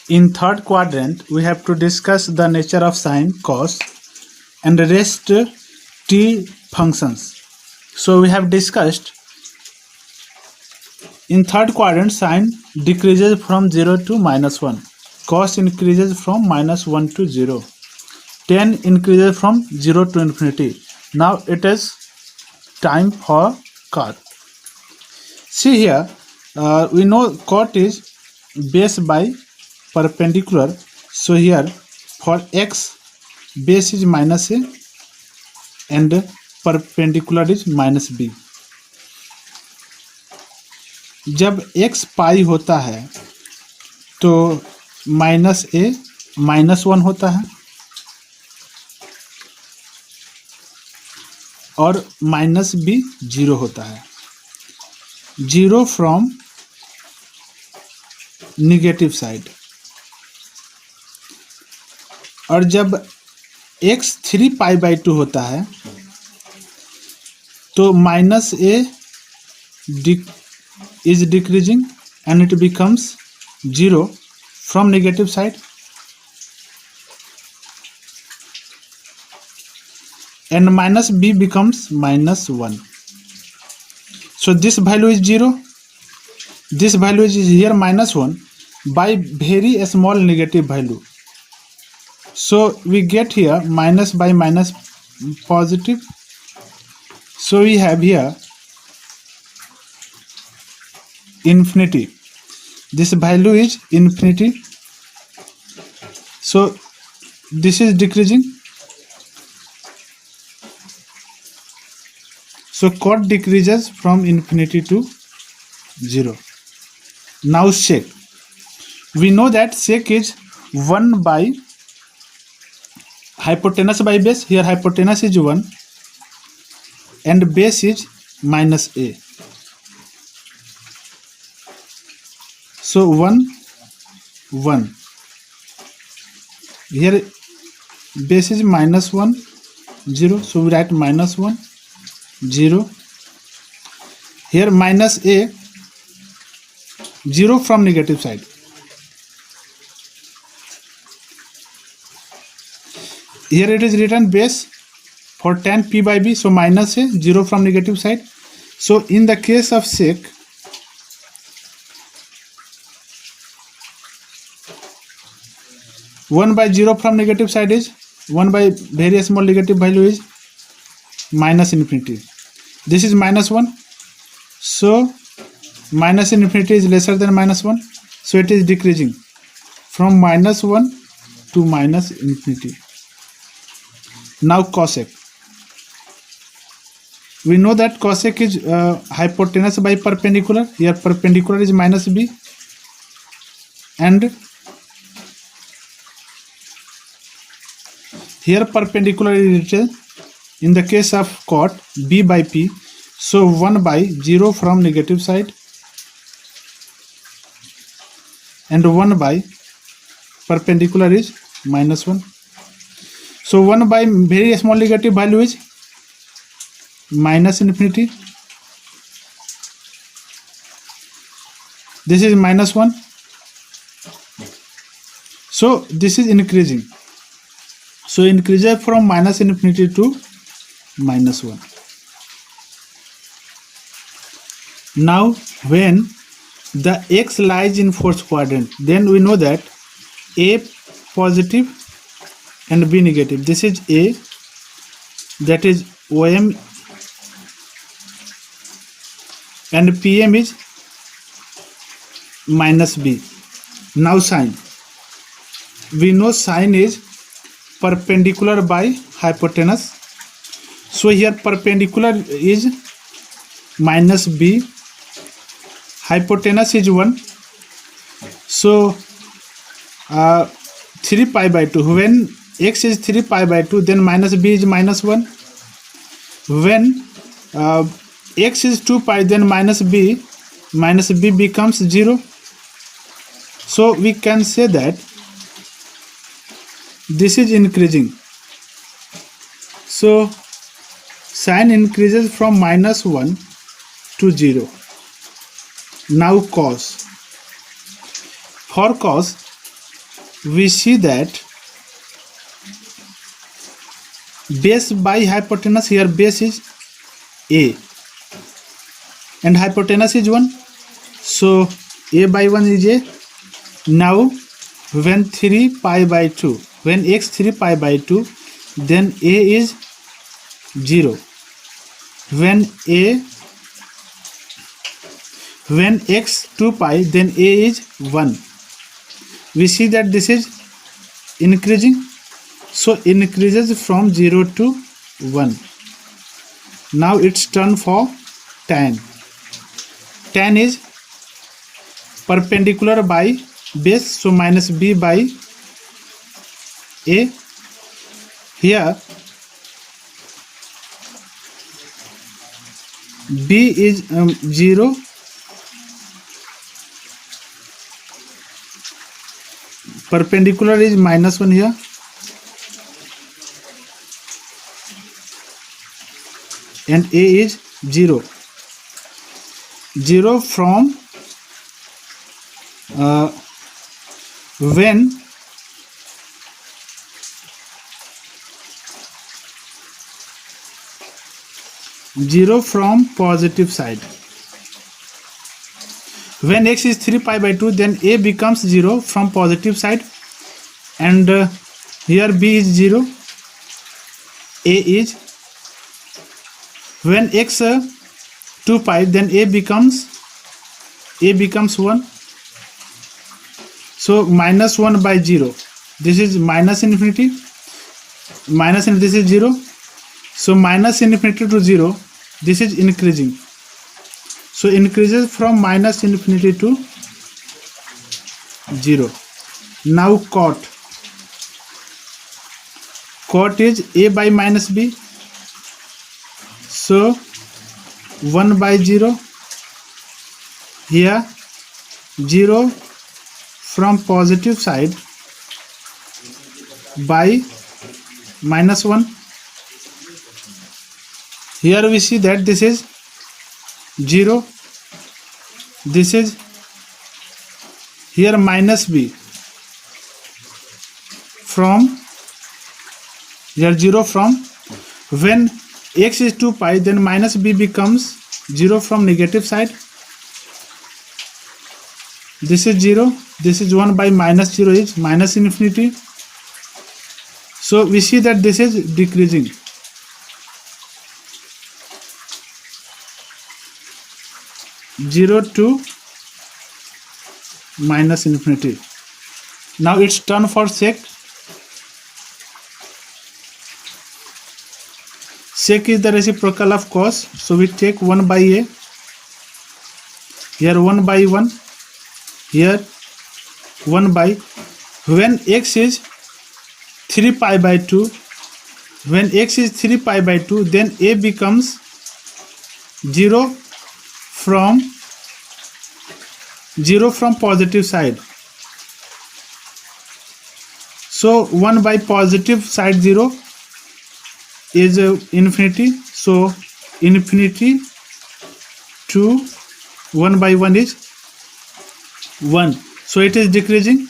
In third quadrant, we have to discuss the nature of sine, cos, and rest t functions. So we have discussed in third quadrant, sine decreases from 0 to -1, cos increases from -1 to 0, tan increases from 0 to infinity. Now it is time for cot. See here, we know cot is base by perpendicular. So here for x, base is -a and perpendicular is -b. जब x पाई होता है तो -a -1 होता है और -b 0 होता है. 0 from negative side. और जब x 3π/2 होता है तो -a is decreasing and it becomes 0 from negative side, and -b becomes -1. So this value is 0, this value is here -1 by very small negative value. So we get here minus by minus positive. So we have here infinity. This value is infinity. So this is decreasing. So cot decreases from infinity to 0. Now sec. We know that sec is 1 by hypotenuse by base. Here hypotenuse is 1 and base is -a. So 1 1. Here base is -1 0. So we write -1 0. Here -a 0 from negative side. Here it is written base for tan p/b. So -a 0 from negative side. So in the case of sec, one by 0 from negative side is 1 by very small negative value is -infinity. This is -1. So -infinity is lesser than -1. So it is decreasing from -1 to -infinity. Now cosec. We know that cosec is hypotenuse by perpendicular. Here perpendicular is -b and here perpendicular is written in the case of cot b by p. So 1 by 0 from negative side and 1 by perpendicular is -1. So 1 by very small negative value is -infinity. This is -1. So this is increasing. So increases from -infinity to -1. Now when the x lies in fourth quadrant, then we know that a positive and b negative. This is a, that is OM, and PM is -b. Now sine. We know sine is perpendicular by hypotenuse. So here perpendicular is -b, hypotenuse is 1. So 3π/2. When x is 3π/2, then -b is -1. When x is 2π, then -b becomes 0. So we can say that this is increasing. So sine increases from -1 to 0. Now cos. For cos, we see that base by hypotenuse, here base is a and hypotenuse is 1, so a by 1 is a. Now when 3 pi by 2, when x 3 pi by 2, then a is 0. When x 2 pi, then a is 1. We see that this is increasing, so increases from 0 to 1. Now it's turn for tan. Tan is perpendicular by base, so minus b by a. Here b is 0, perpendicular is minus 1 here, and a is 0. 0 from when zero from positive side. When x is 3 pi by 2, then a becomes 0 from positive side, and here b is 0, a is. When x 2 pi, then a becomes 1, so minus 1 by 0, this is minus infinity, minus, and this is 0, so minus infinity to 0, this is increasing, so increases from minus infinity to 0. Now cot is a by minus b, so 1 by 0, here 0 from positive side by minus 1. Here we see that this is 0, this is here minus b from here 0 from when x is 2 pi, then minus b becomes 0 from negative side. This is 0, this is 1 by minus 0 is minus infinity, so we see that this is decreasing. Zero to minus infinity. Now it's turn for sec. Sec is the reciprocal of cos, so we take 1 by a, here 1 by 1, here 1 by, when x is 3 pi by 2, when x is 3 pi by 2, then a becomes 0 from positive side, so 1 by positive side 0 is infinity, so infinity to 1 by 1 is 1, so it is decreasing.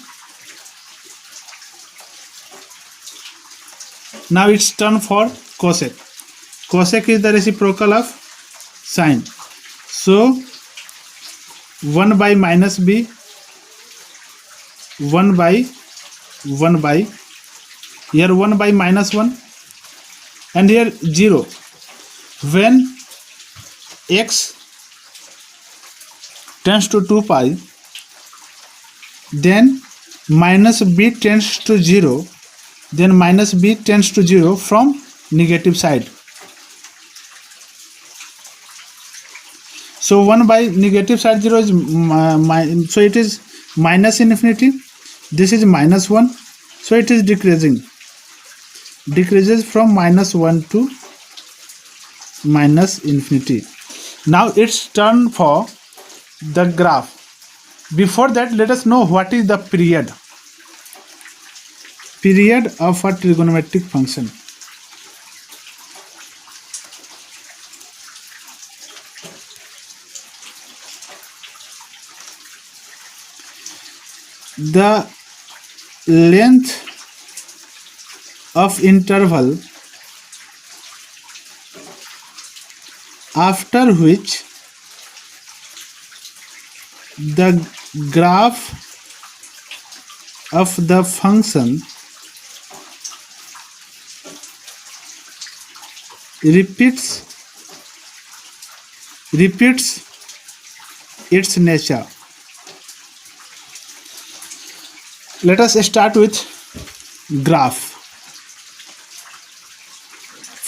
Now it's turn for cosec. Cosec is the reciprocal of sine, so 1 by minus b, 1 by here 1 by minus 1, and here 0. When x tends to 2 pi, then minus b tends to 0, then minus b tends to 0 from negative side. So 1 by negative side 0 is so it is minus infinity, this is minus 1, so it is decreasing, decreases from minus 1 to minus infinity. Now it's turn for the graph. Before that, let us know what is the period of a trigonometric function. The length of interval after which the graph of the function repeats its nature. Let us start with graph.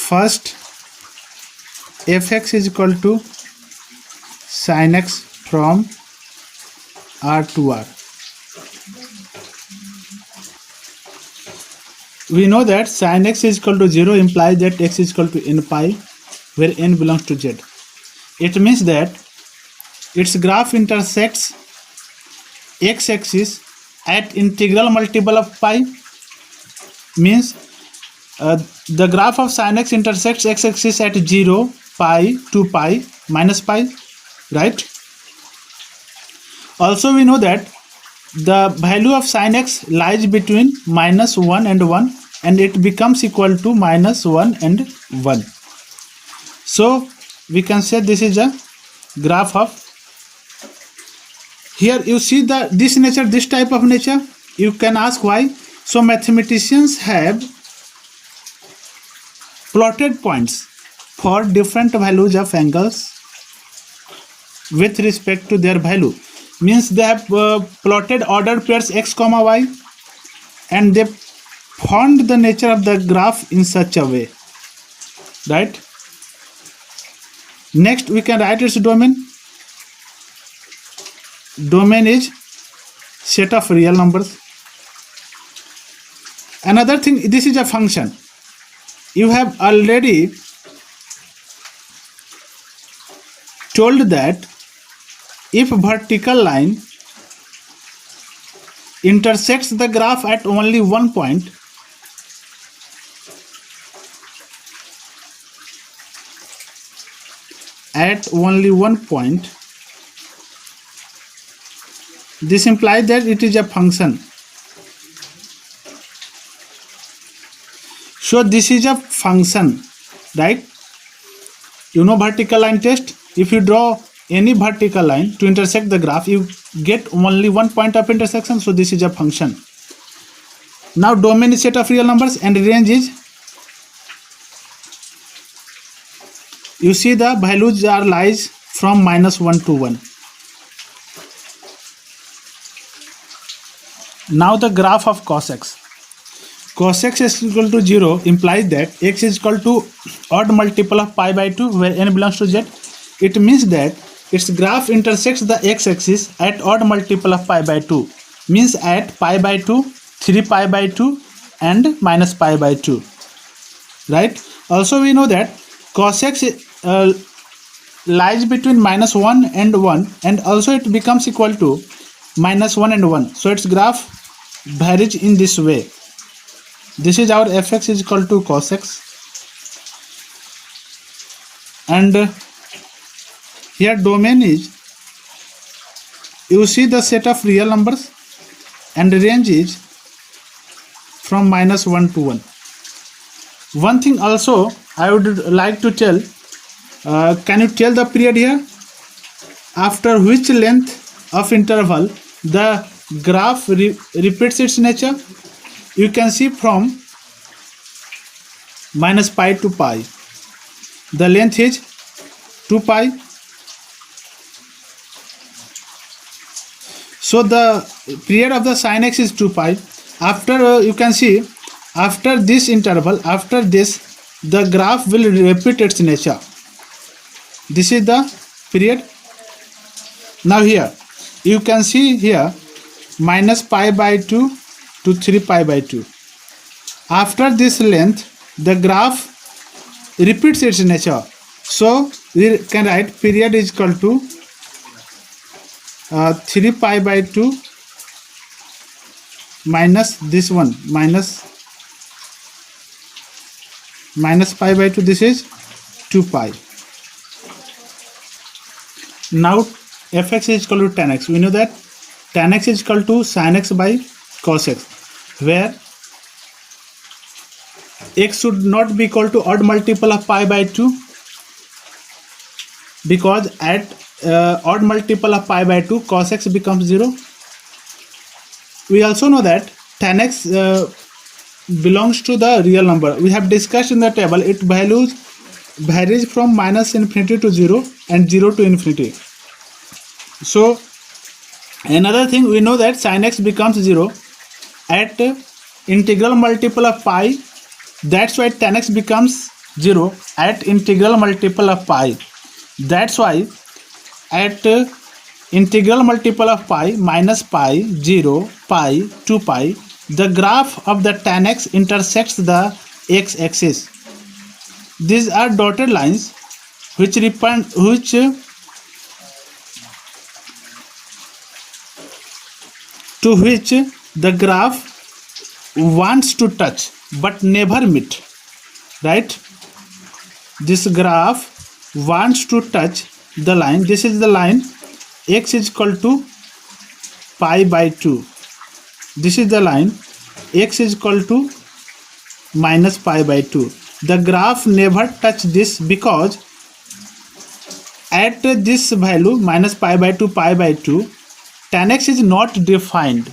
First, fx is equal to sin x from r to r. We know that sin x is equal to 0 implies that x is equal to n pi, where n belongs to z. It means that its graph intersects x-axis at integral multiple of pi. Means the graph of sin x intersects x-axis at 0, pi, 2 pi, minus pi, right? Also we know that the value of sin x lies between minus 1 and 1, and it becomes equal to minus 1 and 1. So we can say this is a graph of. Here you see this nature, this type of nature. You can ask why. So mathematicians have plotted points for different values of angles with respect to their value. Means they have plotted ordered pairs x comma y, and they found the nature of the graph in such a way, right? Next we can write its domain. Domain is set of real numbers. Another thing, this is a function. You have already told that if vertical line intersects the graph at only one point, this implies that it is a function. So this is a function, right? You know vertical line test. If you draw any vertical line to intersect the graph, you get only one point of intersection. So this is a function. Now domain is set of real numbers, and range is, you see the values are lies from minus 1 to 1. Now the graph of cos x. Cos x is equal to 0 implies that x is equal to odd multiple of pi by 2, where n belongs to z. It means that its graph intersects the x-axis at odd multiple of pi by 2. Means at pi by 2, 3 pi by 2 and minus pi by 2. Right? Also we know that cos x lies between minus 1 and 1, and also it becomes equal to minus 1 and 1. So its graph varies in this way. This is our fx is equal to cos x, and here domain is, you see the set of real numbers, and range is from minus 1 to 1. One thing also I would like to tell, can you tell the period here? After which length of interval the graph repeats its nature? You can see from minus pi to pi. The length is 2 pi. So the period of the sin x is 2 pi. After you can see, after this interval, after this, the graph will repeat its nature. This is the period. Now here you can see here minus pi by 2 to 3 pi by 2. After this length, the graph repeats its nature. So we can write period is equal to 3 pi by 2 minus this one, minus pi by 2, this is 2 pi. Now fx is equal to tan x. We know that tan x is equal to sin x by cos x. where x should not be equal to odd multiple of pi by 2, because at odd multiple of pi by 2 cos x becomes 0. We also know that tan x belongs to the real number. We have discussed in the table its varies from minus infinity to 0 and 0 to infinity. So another thing, we know that sin x becomes 0 at integral multiple of pi. That's why tan x becomes 0 at integral multiple of pi. That's why at integral multiple of pi, minus pi, 0, pi, 2 pi, the graph of the tan x intersects the x-axis. These are dotted lines which to which the graph wants to touch but never meet, right? This graph wants to touch the line. This is the line x is equal to pi by 2. This is the line x is equal to minus pi by 2. The graph never touch this because at this value minus pi by 2, tan x is not defined.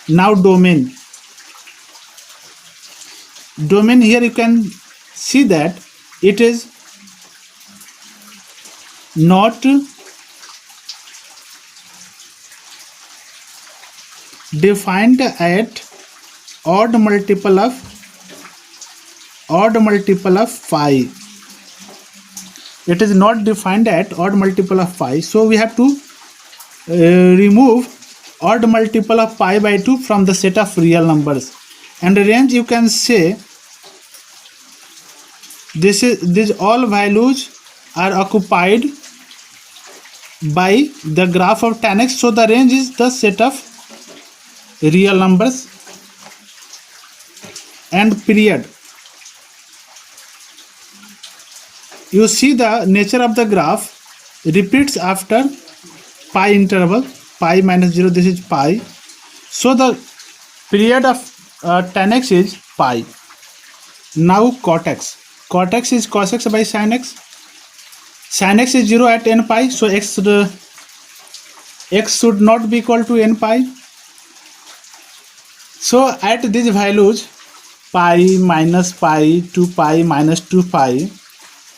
Now domain. Domain, here you can see that it is not defined at odd multiple of pi. It is not defined at odd multiple of pi. So we have to remove odd multiple of pi by 2 from the set of real numbers. And the range, you can say these all values are occupied by the graph of tan x. So the range is the set of real numbers. And period, you see the nature of the graph repeats after pi interval, pi minus 0, this is pi. So the period of tan x is pi. Now cot x. Cot x is cos x by sin x. Sin x is 0 at n pi, so x should not be equal to n pi. So at these values, pi, minus pi, 2 pi, minus 2 pi,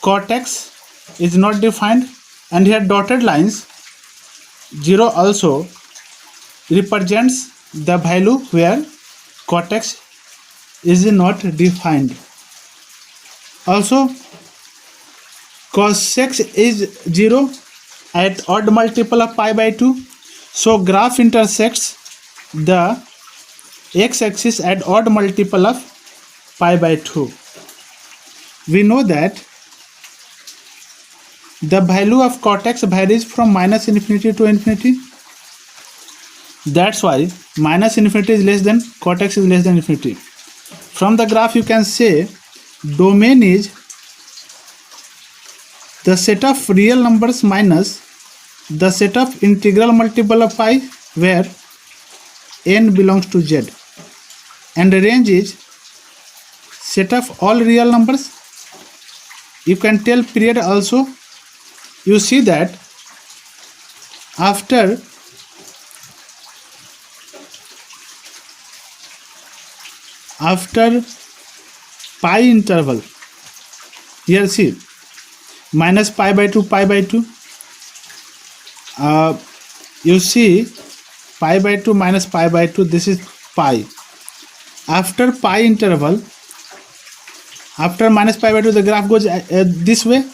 cot x is not defined. And here dotted lines, 0 also represents the value where cot x is not defined. Also cos x is 0 at odd multiple of pi by 2. So graph intersects the x-axis at odd multiple of pi by 2. We know that the value of cot x varies from minus infinity to infinity. That's why minus infinity is less than cot x is less than infinity. From the graph you can say domain is the set of real numbers minus the set of integral multiple of pi where n belongs to z. And the range is set of all real numbers. You can tell period also. You see that after pi interval, here see minus pi by 2, you see pi by 2 minus pi by 2, this is pi. After pi interval, after minus pi by 2, the graph goes this way.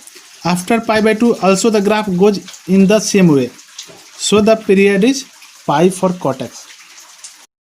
After pi by 2 also the graph goes in the same way. So the period is pi for cot x.